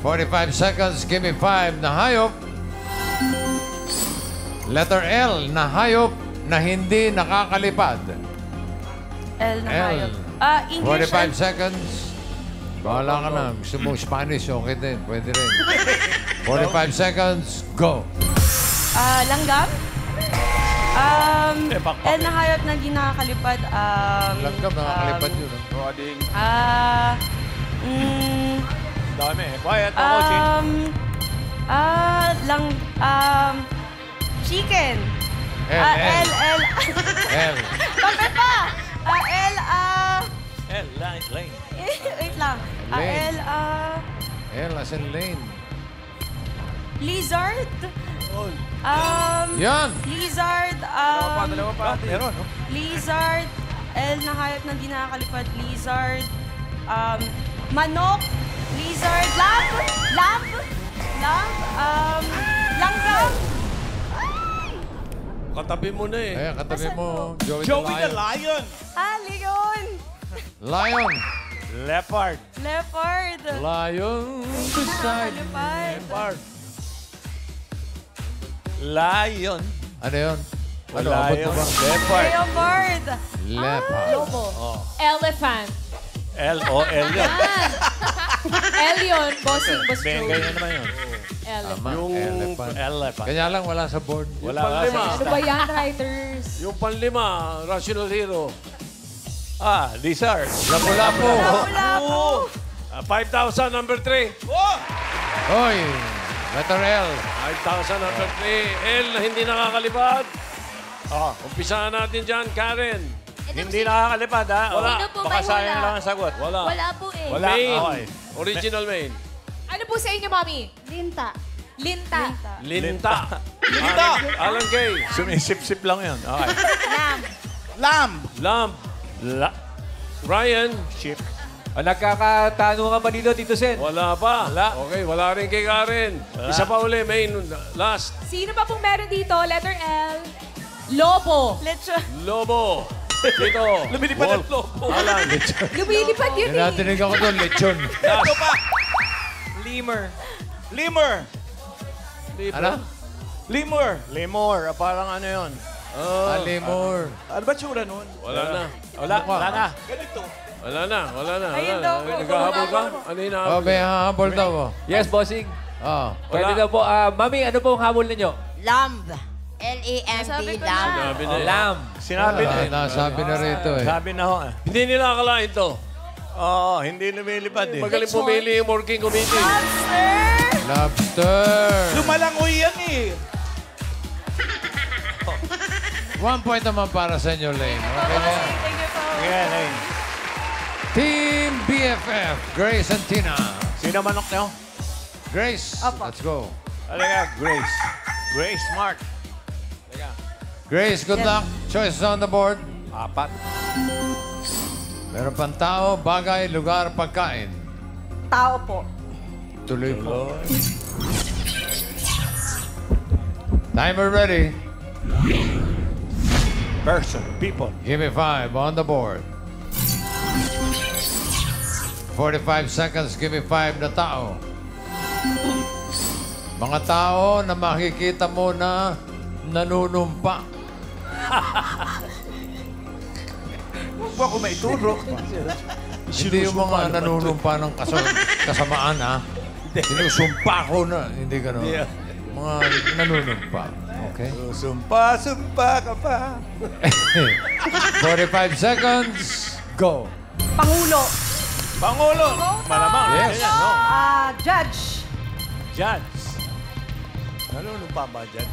45 seconds, give me 5 na hayop. Letter L na hayop na hindi nakakalipad. L na hayop. English 45 seconds. Bahala ka na. Gusto mo Spanish, okay din. Pwede rin. 45 seconds, go. Langgam. L na hayop na hindi nakakalipad. Langgam, nakakalipad yun. Roding. Dami. Quiet ako, Chin. Chicken. L. L. Bakit pa? Lane. Wait lang. Lane. L as in lane. Lizard. Yan. Lizard. Dalawa pa. Meron, no? Lizard. L na hayop na hindi nakakalipad. Lizard. Manok. Lizard. Lamb. Langgam. Katabi mo na eh. Ayan, katabi mo. Joey the Lion. Leon. Lion. Leopard. Leopard. Lion beside me. Leopard. Lion. Ano yun? Ano, abot mo ba? Leopard. Leopard. Leopard. Lobo. Elephant. L-O-L yun. L yun. Bossing, boss Bengay na Joey. naman yun. Elephant. Tama, elephant. Elephant. Kanya lang, wala sa board. Wala panlima. Ano ba yan, writers? Yung panlima, Rational Hero. Lizard. Lapu-lapu. Lapu-lapu. 5,000, number 3. Hoy, letter L. 5,000, number 3. L na hindi nakakalipad. Umpisahan natin dyan, Karen. Hindi nakakalipad, ha? Wala. Ano po, Baka may sayang wala. lang ang sagot. Wala. Wala po eh. Wala. Main. Okay. Original main. Ano po sa inyo, Mami? Linta. Linta. Linta. Linta. Alan Kay. Sumisip-sip lang yun. Okay. Lamb. Lamb. Ryan. Ship. Nagkakatanungan ba dito, Tito Sen? Wala pa. Okay, wala rin kay Karen. Isa pa uli, main. Last. Sino pa pong meron dito? Letter L. Lobo. Lechon. Lobo. Dito. Lumilipad ang lobo. Alan. Lumilipad yun eh. Tinatinig ako doon, lechon. Ito pa. Lemur. Lemur. Ano? Lemur. Parang ano yun? Lemur. Ano ba tsura nun? Wala na. Wala na. Ganito. Wala na. Ayun daw. Naghahabol ka? Ano yung Oh, may hahabol daw. Yes, bossing. Pwede na po. Mami, ano po ang habol ninyo? Lamb. L-A-M-B. Sabi ko Lamb. na. Sabi na eh. Lamb. Sinabi na. Nasabi na rito eh. Sabi na ho. Hindi nila akalain to. Oo, hindi lumilipad eh. Magaling pumili yung working committee. Lobster. Lumalangoy yan eh. 1 point naman para sa inyo, Lane. Okay na yan. Thank you po. Yan eh. Team BFF, Grace and Tina. Sino manok nyo? Grace, let's go. Alaga, Grace. Grace Mark. Grace, good luck. Choices on the board. 4. Meron pang tao, bagay, lugar, pagkain. Tao po. Tuloy po. Timer ready. Person, people. Give me 5 on the board. 45 seconds, give me 5 na tao. Mga tao na makikita mo na nanunumpa. Huwag ba ako maituro? Hindi yung mga nanunumpa ng kasamaan, ha? Sinusumpa ko na. Hindi gano'n. Mga nanunumpa. Okay? Sumpa ka pa. 45 seconds, go. Pangulo. Pangulo. Malamang. Yes. Ganyan, no? Judge. Judge. Ano pa ba, Judge?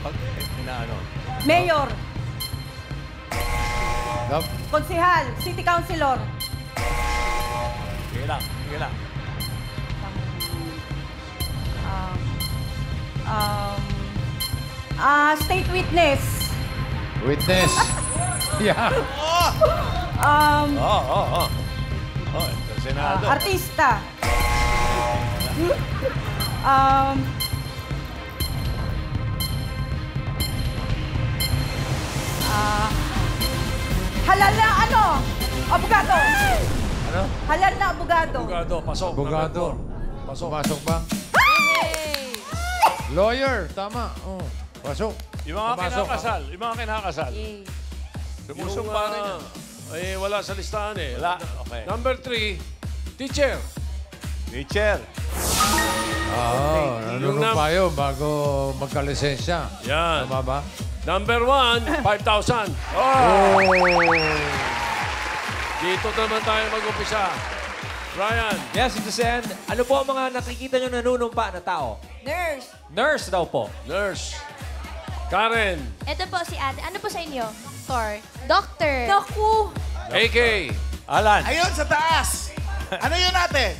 Pag inaano. Mayor. Yup. Konsihal. City Councilor. Sige lang. State witness. Witness. Yeah. Ito, Senado. Artista. Halal na abogado. Ano? Halal na abogado. Abogado, pasok. Abogado. Number 4. Pasok. Pumasok ba? Lawyer, tama. Oh, pasok. Yung mga Pumasok. kinakasal. Yung mga kinakasal. Sumusumpa rin yan. Ay, wala sa listahan eh. Wala. Okay. Number 3, teacher. Teacher. Nanunumpa yun bago magkalisensya. Yan. Tama ba? Number 1, 5,000. Oh! Dito naman tayo mag-umpisa. Ryan. Yes, Tito Sen. Ano po ang mga nakikita nyo nanunumpa na tao? Nurse. Nurse daw po. Nurse. Karen. Ito po si ate. Ano po sa inyo? Sir. Doctor. Naku. AK. Alan. Ayun, sa taas. Ano yun natin?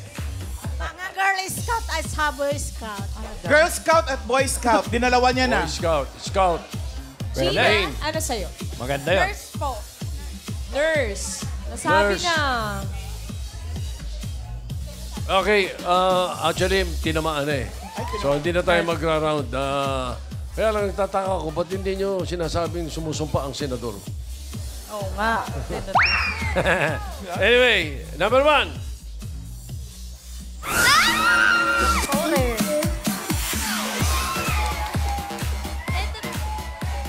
Mga Girl Scout at Boy Scout. Girl Scout at Boy Scout. Dinalawa niya na. Boy Scout. Scout. Gina, ano sa'yo? Maganda yun. Nurse po. Nurse. Nasabi Nurse. na. Okay, actually, tinamaan eh. So, hindi na tayo magra-round. Kaya lang nagtataka ko, ba't hindi nyo sinasabing sumusumpa ang senador? Oo nga. Anyway, number 1.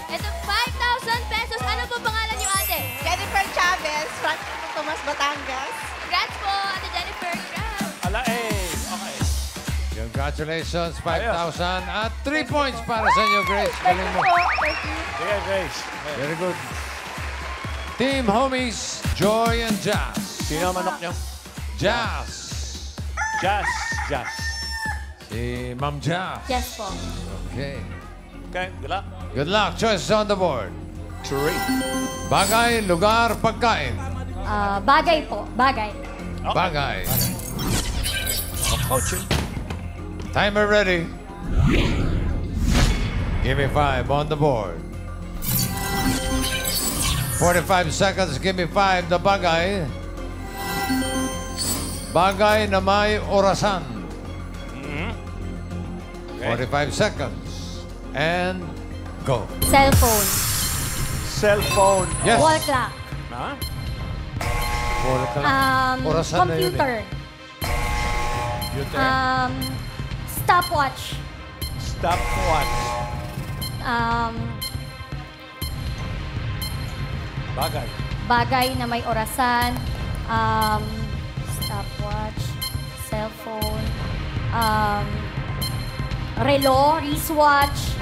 Ito, 5,000 pesos. Ano po pangalan niyo, ate? Jennifer Chavez, from Tomas, Batangas. Congrats po, ate Jennifer. Congrats. Ala okay. Congratulations, 5,000 at 3 points para sa inyo, Grace. Galing mo. Sige, Grace. Very good. Team Homies, Joy and Jazz. Sino ang manok niyo? Jazz. Jazz. Jazz. Si Ma'am Jazz. Yes po. Okay. Okay, good luck. Good luck. Choices on the board. 3. Bagay, lugar, pagkain. Bagay po. Bagay. Bagay. Coaching. Timer ready. Give me 5 on the board. 45 seconds. Give me 5 the bagay. Bagay na may orasan. 45 seconds. And go. Cellphone. Cellphone. Yes. Wall clock. Ha? Wala ka lang. Orasan na yun Computer. Stopwatch. Stopwatch. Bagay. Bagay na may orasan. Stopwatch. Cellphone. Relo. Wristwatch.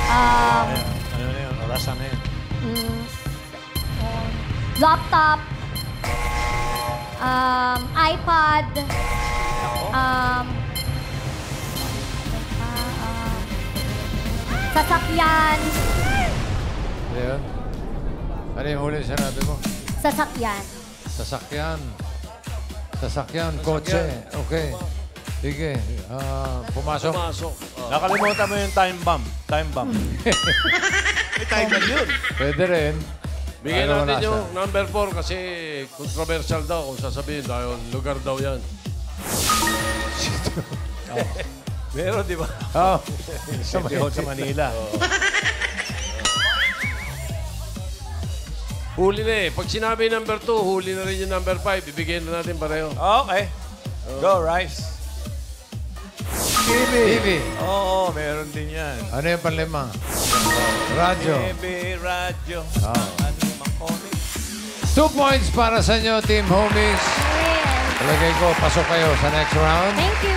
Ano na yun? Orasan na yun. Laptop. iPad. Sasakyan. Ayun. Ano yung huli sinabi mo? Sasakyan. Sasakyan. Sasakyan, kotse. Okay. Sige. Pumasok. Pumasok. Nakalimutan mo yung time bomb. Time bomb. May timer yun. Pwede rin. Bigyan Ano, natin wala yung siya. number 4 kasi controversial daw kung sasabihin dahil lugar daw yan. Pero di ba? Oh. City Hall sa Manila. Huli na eh. Pag sinabi number 2, huli na rin yung number 5. Ibigyan na natin pareho. Okay. Go, Rice. TV. Oo, meron din yan. Ano yung panlima? Radyo. TV, radyo. Ano mang comic. 2 points para sa inyo, Team Homies. Palagay ko, pasok kayo sa next round. Thank you.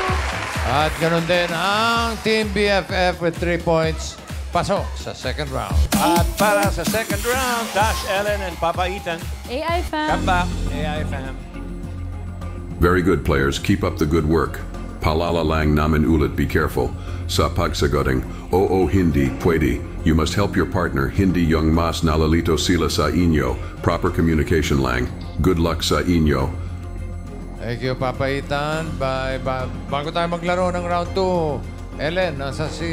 At ganun din ang Team BFF with 3 points. Pasok sa second round. At para sa second round, Dash, Ellen, and Papa Ethan. AI fam. Come back, AI fam. Very good players. Keep up the good work. Palala lang namin ulit. Be careful. Sa pagsagoting, oo hindi pwede. You must help your partner. Hindi yung mas nalalito sila sa inyo. Proper communication lang. Good luck sa inyo. Thank you, Papa Ethan. Bye. Bago tayo maglaro ng round 2, Ellen, nasa si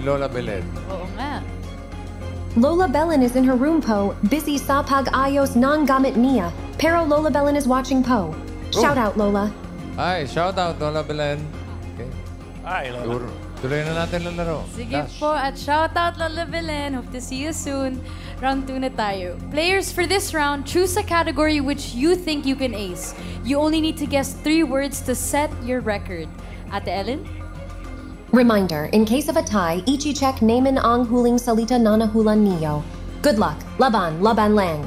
Lola Belen? Oo nga. Lola Belen is in her room, Po, busy sa pag-ayos ng gamit niya. Pero Lola Belen is watching Po. Shout out, Lola. Hi, shout out, Lola Belen. Okay. Ay, Lola. Tuloy na natin ang laro. Sige Dash. po, at shoutout Lola Belen. Hope to see you soon. Round 2 na tayo. Players, for this round, choose a category which you think you can ace. You only need to guess 3 words to set your record. Ate Ellen? Reminder, in case of a tie, ichi-check naman ang huling salita nanahulan niyo. Good luck. Laban lang.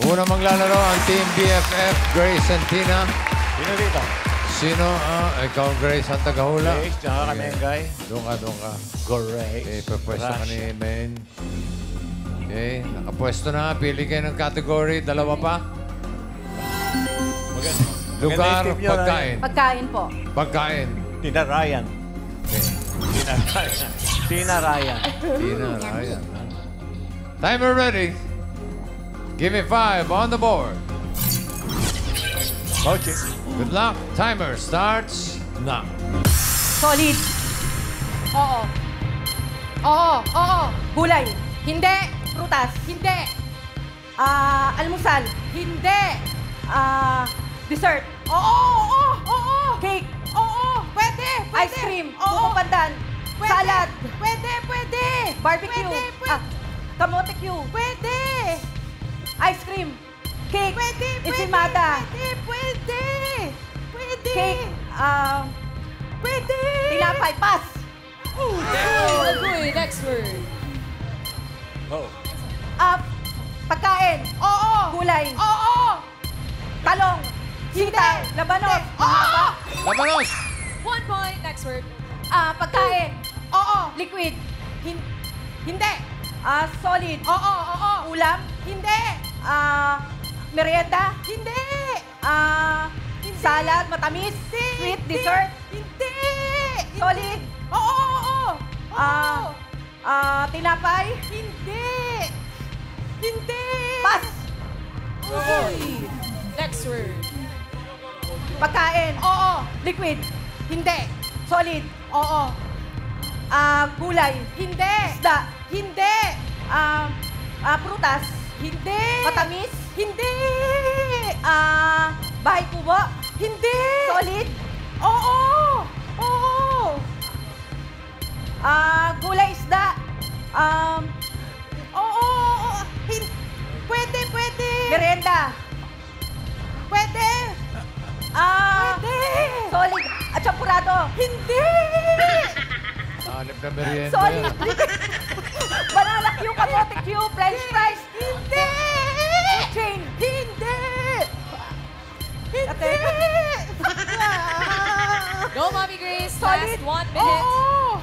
Una maglalaro ang Team BFF, Grace and Tina. Sino dito? Sino? Ikaw, Grace, ang tagahula. Grace, tsaka ka, Mengay. Doon ka. Grace. Okay, pwepwesto ka ni Rasha. Men. Okay, nakapwesto na. Pili kayo ng category. Dalawa pa. Lugar, Maganda yung team nyo, pagkain. Pagkain po. Pagkain. Tina Ryan. Okay. Tina Ryan. Tina Ryan. Tina, Ryan. Timer ready. Give me 5 on the board. Coaching. Good luck. Timer starts now. Solid. Oo. Oo. Gulay. Hindi. Prutas. Hindi. Almusal. Hindi. Dessert. Oo. Cake. Oo. Pwede. Ice cream. Oo. Buko pandan. Salad. Pwede. Barbecue. Kamote Q. Pwede. Ice cream. Cake. Ensimada. Pwede. Cake. Pwede. Tinapay. Pass. Okay, next word. Oh. Pagkain. Oo. Gulay. Oo. Talong. Sitaw. Labanos. Oo. Labanos! 1 point, next word. Pagkain. Oo. Liquid. Hindi. Solid. Oo. Ulam. Hindi. Merienda. Hindi. Salad. Matamis. Sweet. Dessert. Hindi. Solid. Oo. Tinapay. Hindi. Pass. Okay. Next word. Pagkain. Oo. Liquid. Hindi. Solid. Oo. Gulay. Hindi. Isda. Hindi. Prutas. Hindi. Matamis. Hindi. Bahay kubo. Hindi. Solid. Oo. Gulay, isda. Oo. Pwede. Merienda. Pwede. Solid. At champurado. Hindi. Hanip na merienda. Solid. Banana Q, kamote Q, french fries. Hindi. Chain. Hindi. Go, Mommy Grace. Solid. Last 1 minute. Oo.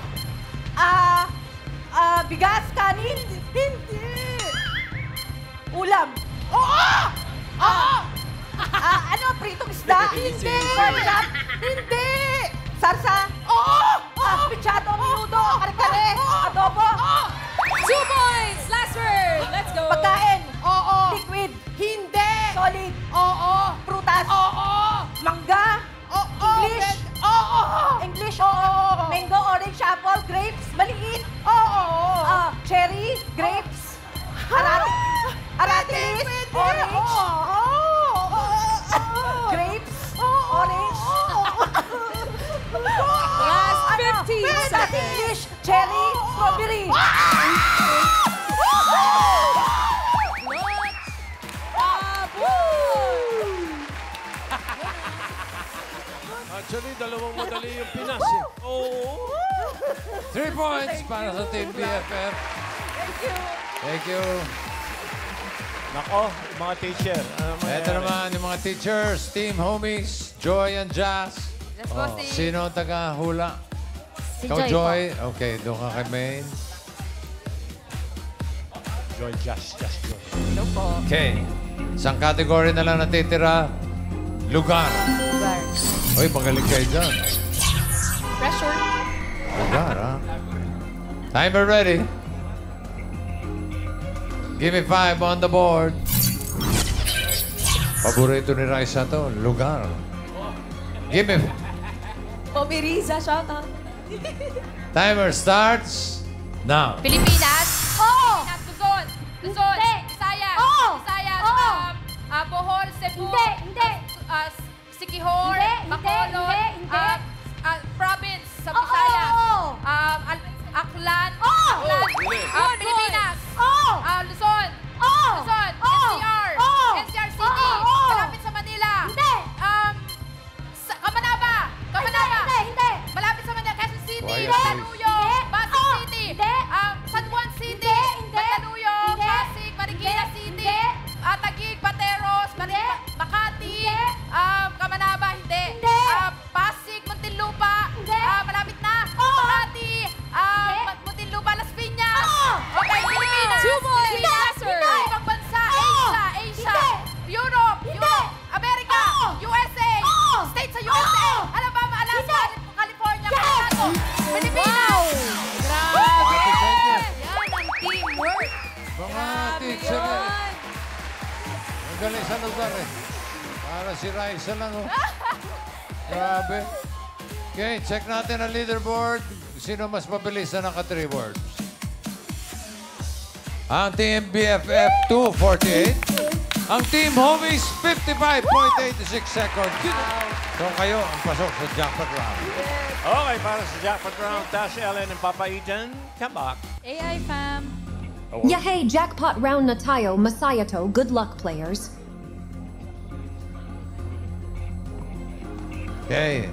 Bigas, kanin. Hindi. Ulam. Oo. Pritong isda. Hindi. Pork chop. Hindi. Sarsa. Oo. Pichado, minudo, kare-kare, adobo. 2 points. Last word. Let's go. Pagkain. Oo. Liquid. Hindi. Solid. Oo. Prutas. Oo. Mangga. Oo. English. Oo. English. Oo. Mango, orange, apple, grapes. Maliit. Oo. Cherry, grapes. Aratilis. Orange. Grapes. Orange. Last 15 seconds. English, cherry, strawberry. Actually, dalawang madali yung Pinas eh. 3 points para sa Team BFF. Thank you. Nako, mga teacher. Ano Ito naman yung mga teachers, Team Homies, Joy and Jazz. Sino ang taga-hula? Si Ikaw, Joy Joy. Okay, doon ka kay Maine. Joy, just Joy. Okay. Isang category na lang natitira. Lugar. Lugar. Uy, magaling kayo dyan. Pressure. Lugar, ha? Timer ready. Give me 5 on the board. Paborito ni Raisa to, lugar. Give me... Bobby Riza, shout out. Timer starts now. Pilipinas. Oo. Luzon. Visayas. Oo. Visayas. Oo. Bohol, Cebu. Hindi. Siquijor. Bacolod. Hindi. Province sa Oo. Visayas. Oo. Aklan. Oo. Pilipinas. Oo. Luzon. Oo. Luzon. Oo. NCR. Oo. NCR City. Oo. Malapit sa Manila. Hindi. Kamanaba. Hindi. Mandaluyong, Pasig City, San Juan City, Mandaluyong, Pasig, Marikina City, Taguig, Pateros, Makati, Kamanaba, hindi. Pasig, Muntinlupa, malapit na. Makati, Muntinlupa, Las Piñas. Okay, Pilipinas. Pilipinas, ibang bansa, Asia, Europe, America, USA, States sa USA, Alabama, Alaska, California, Colorado, Pilipinas. Grabe! Yan ang teamwork. Mga teacher eh. Ang galing sa lugar eh. Para si Raisa lang oh. Grabe. Okay, check natin ang leaderboard. Sino mas mabilis na naka-3 words? Ang Team BFF 248. Ang Team Homies 55.86 seconds. So kayo ang pasok sa jackpot round. Okay, para sa jackpot round, Tash, Ellen, and Papa Ethan, come back. AI fam. Yahey jackpot round na tayo, Masayato. Good luck, players. Okay.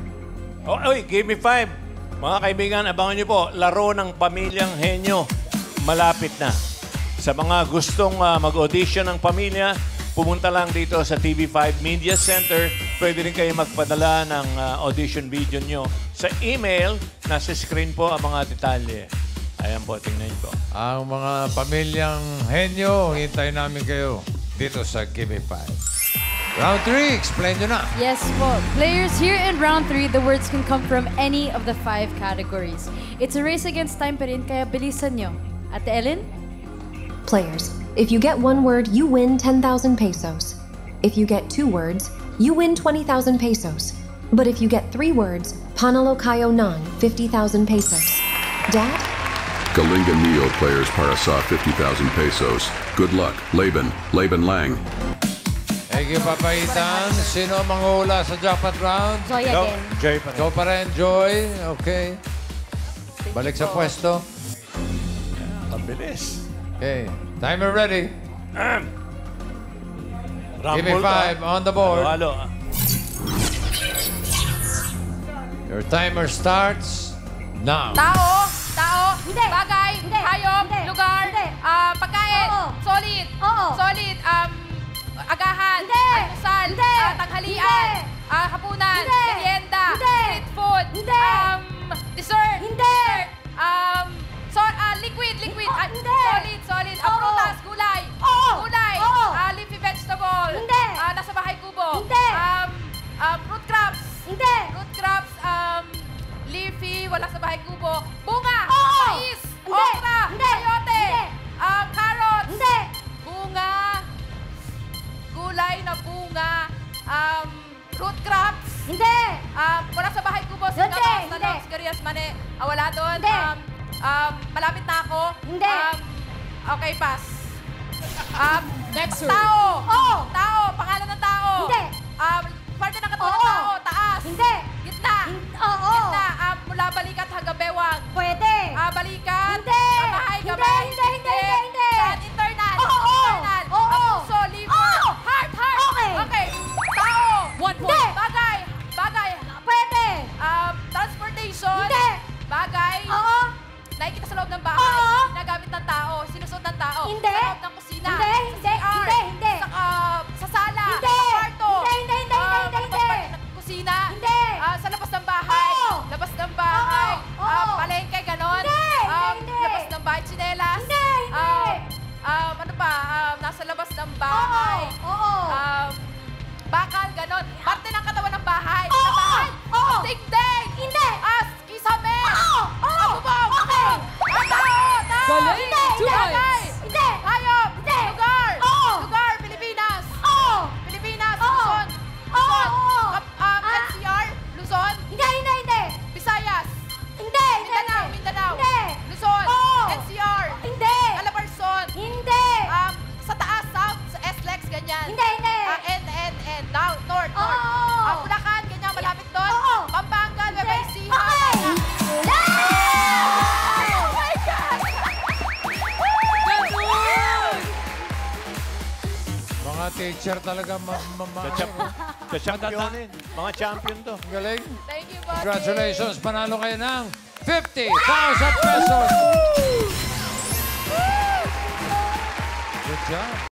Oh, oy, give me 5. Mga kaibigan, abangan niyo po, laro ng Pamilyang Henyo. Malapit na. Sa mga gustong mag-audition ng pamilya, pumunta lang dito sa TV5 Media Center. Pwede rin kayo magpadala ng audition video nyo. Sa email, nasa screen po ang mga detalye. Ayan po, tingnan niyo po. Ang mga pamilyang henyo, hintayin namin kayo dito sa Gimme 5. Round 3, explain nyo na. Yes po. Players, here in round 3, the words can come from any of the 5 categories. It's a race against time pa rin, kaya bilisan nyo. Ate Ellen? Players, if you get 1 word, you win 10,000 pesos. If you get 2 words, you win 20,000 pesos. But if you get 3 words, panalo kayo ng 50,000 pesos. Dad? Kalinga Neo players para sa 50,000 pesos. Good luck, Laban Lang. Thank you, Papaitan. Sino ang manghula sa jackpot round? Joy Go, again. Joy pa rin. Ikaw pa rin, Joy. Okay. Balik sa pwesto. Mabilis. Okay. Timer ready. Give me Rumble 5 on the board. Halo. Your timer starts now. Tao, bagay, hayop, lugar, pagkain, solid, solid, agahan, almusal, tanghalian, hapunan, merienda, street food, dessert, liquid, solid, prutas, gulay, leafy vegetable, nasa bahay kubo, fruit crops, leafy, wala sa bahay kubo, bunga, mais, okra, sayote, carrots, bunga, gulay na bunga, root crops, wala sa bahay kubo, singkamas, talong, sigarias, mani, wala doon, malapit na ako, okay, pass. Next word. Tao, pangalan ng tao, parte ng katawan ng tao, taas, gitna, mula balikat hanggang bewang. Pwede. Balikat, Hindi. kamay, Hindi. internal, Oo. puso, liver, heart. Okay, tao, 1 point. bagay, Pwede. transportation, Hindi. bagay, nakikita sa loob ng bahay, Oo. ginagamit ng tao, sinusuot ng tao, Hindi. sa loob ng kusina, Hindi. sa CR, Hindi. sa sala, Hindi. sa kwarto, Hindi. kusina, Hindi. sa labas ng bahay, Oo. labas ng bahay, Oo. palengke, ganon, Hindi. labas ng bahay, tsinelas, Hindi. ano pa, nasa labas ng bahay, bakal, ganon, parte ng katawan ng bahay, sa bahay, dingding, Hindi. kisame, bubong, Okay. tao, Galing. 2 bagay, points. Hindi. hayop, Hindi. lugar, Oo. Pilipinas, Oo. Luzon, Oo. NCR, Luzon, Hindi. Visayas, Hindi. Mindanao, Hindi. Luzon, Oo. NCR, Hindi. Calabarzon, Hindi. sa taas, south, sa SLEX, ganyan. Hindi. North. Oo. Bulacan, ganyan, malapit doon. Oo. Pampanga, Nueva Ecija. Okay. Oh my God! Mga teacher talaga Champion. Mga champion to. Galing. Thank you, boss. Congratulations. Panalo kayo ng 50,000 pesos. Good job.